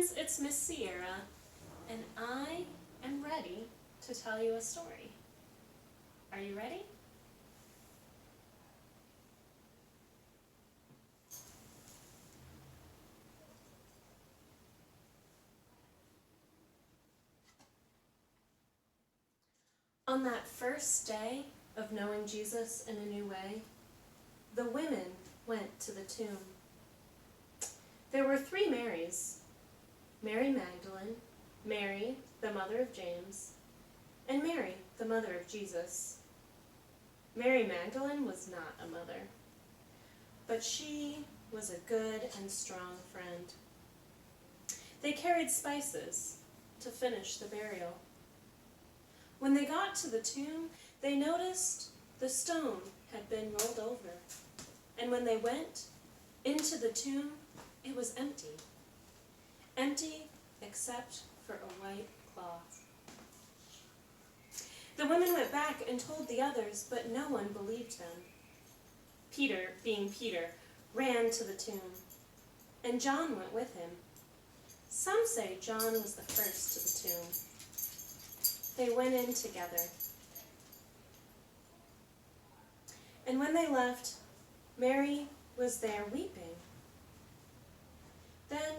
friends, it's Miss Ciara, and I am ready to tell you a story. Are you ready? On that first day of knowing Jesus in a new way, the women went to the tomb. There were 3 Marys: Mary Magdalene, Mary, the mother of James, and Mary, the mother of Jesus. Mary Magdalene was not a mother, but she was a good and strong friend. They carried spices to finish the burial. When they got to the tomb, they noticed the stone had been rolled over, and when they went into the tomb, it was empty. Empty except for a white cloth. The women went back and told the others, but no one believed them. Peter, being Peter, ran to the tomb, and John went with him. Some say John was the first to the tomb. They went in together. And when they left, Mary was there weeping. Then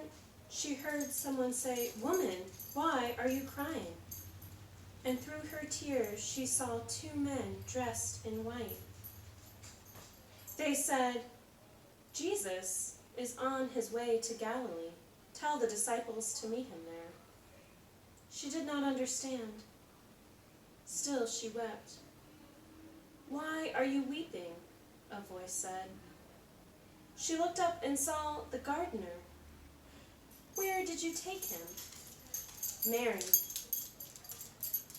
she heard someone say, "Woman, why are you crying?" And through her tears she saw 2 men dressed in white. They said, "Jesus is on his way to Galilee. Tell the disciples to meet him there." She did not understand. Still she wept. "Why are you weeping?" a voice said. She looked up and saw the gardener. "Where did you take him?" "Mary."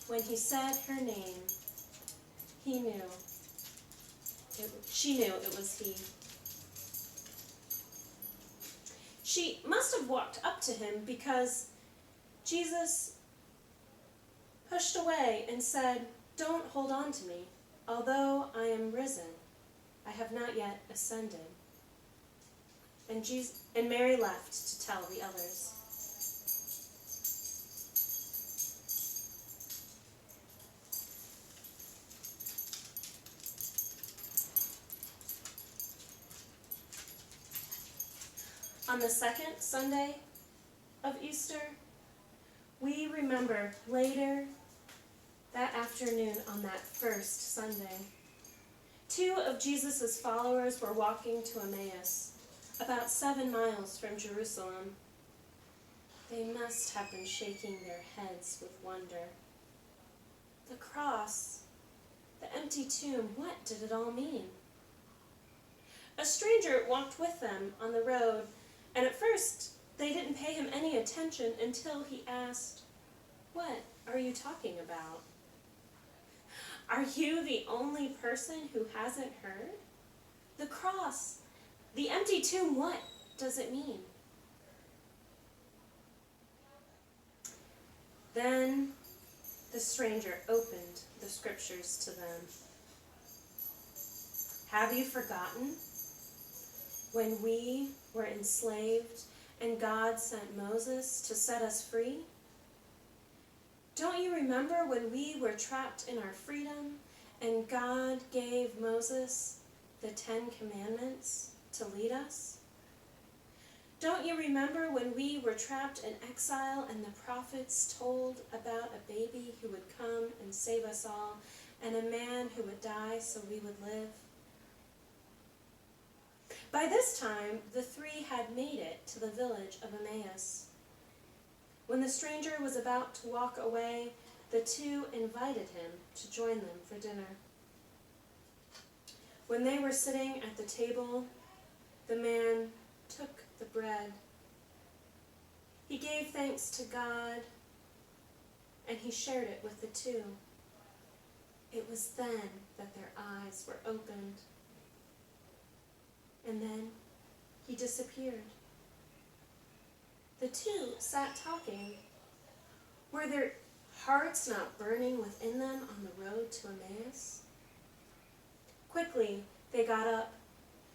When he said her name, she knew it was he. She must have walked up to him because Jesus pushed away and said, "Don't hold on to me. Although I am risen, I have not yet ascended." And Mary left to tell the others. On the second Sunday of Easter, we remember later that afternoon on that first Sunday, 2 of Jesus' followers were walking to Emmaus, about 7 miles from Jerusalem. They must have been shaking their heads with wonder. The cross, the empty tomb, what did it all mean? A stranger walked with them on the road, and at first they didn't pay him any attention until he asked, "What are you talking about? Are you the only person who hasn't heard? The cross, the empty tomb, what does it mean?" Then the stranger opened the scriptures to them. "Have you forgotten when we were enslaved and God sent Moses to set us free? Don't you remember when we were trapped in our freedom and God gave Moses the 10 Commandments to lead us? Don't you remember when we were trapped in exile and the prophets told about a baby who would come and save us all and a man who would die so we would live?" By this time, the 3 had made it to the village of Emmaus. When the stranger was about to walk away, the 2 invited him to join them for dinner. When they were sitting at the table, the man took the bread. He gave thanks to God, and he shared it with the 2. It was then that their eyes were opened. And then he disappeared. The 2 sat talking. Were their hearts not burning within them on the road to Emmaus? Quickly, they got up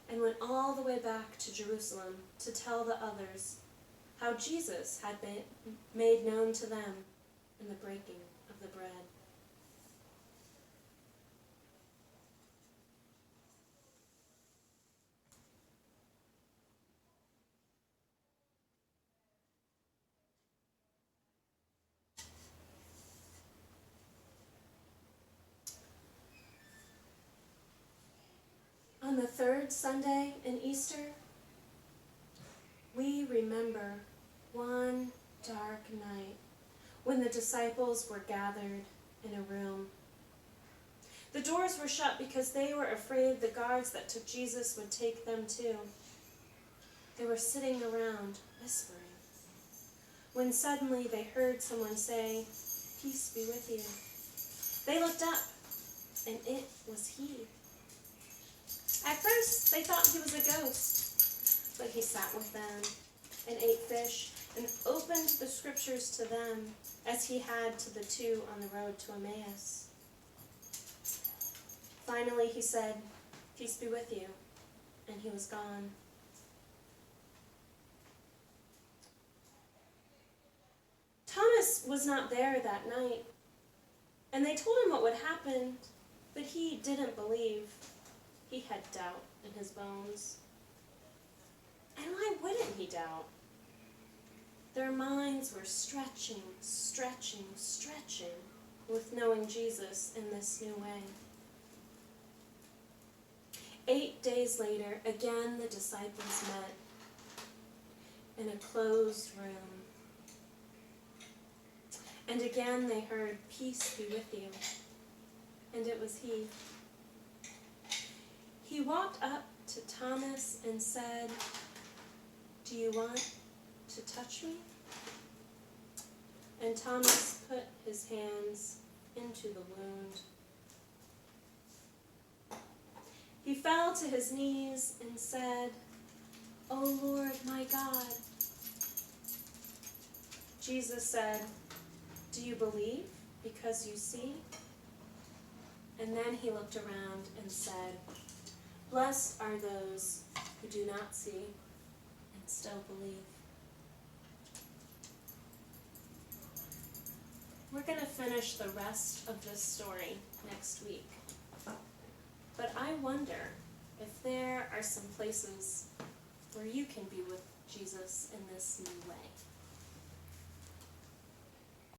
and went all the way back to Jerusalem to tell the others how Jesus had been made known to them in the breaking of the bread. On the third Sunday in Easter, we remember one dark night when the disciples were gathered in a room. The doors were shut because they were afraid the guards that took Jesus would take them too. They were sitting around whispering, when suddenly they heard someone say, "Peace be with you." They looked up, and it was he. At first, they thought he was a ghost, but he sat with them and ate fish and opened the scriptures to them as he had to the two on the road to Emmaus. Finally, he said, "Peace be with you," and he was gone. Thomas was not there that night, and they told him what would happen, but he didn't believe. He had doubt in his bones. And why wouldn't he doubt? Their minds were stretching with knowing Jesus in this new way. 8 days later, again the disciples met in a closed room. And again they heard, "Peace be with you." And it was he. He walked up to Thomas and said, "Do you want to touch me?" And Thomas put his hands into the wound. He fell to his knees and said, "O Lord, my God." Jesus said, "Do you believe because you see?" And then he looked around and said, "Blessed are those who do not see and still believe." We're going to finish the rest of this story next week. But I wonder if there are some places where you can be with Jesus in this new way.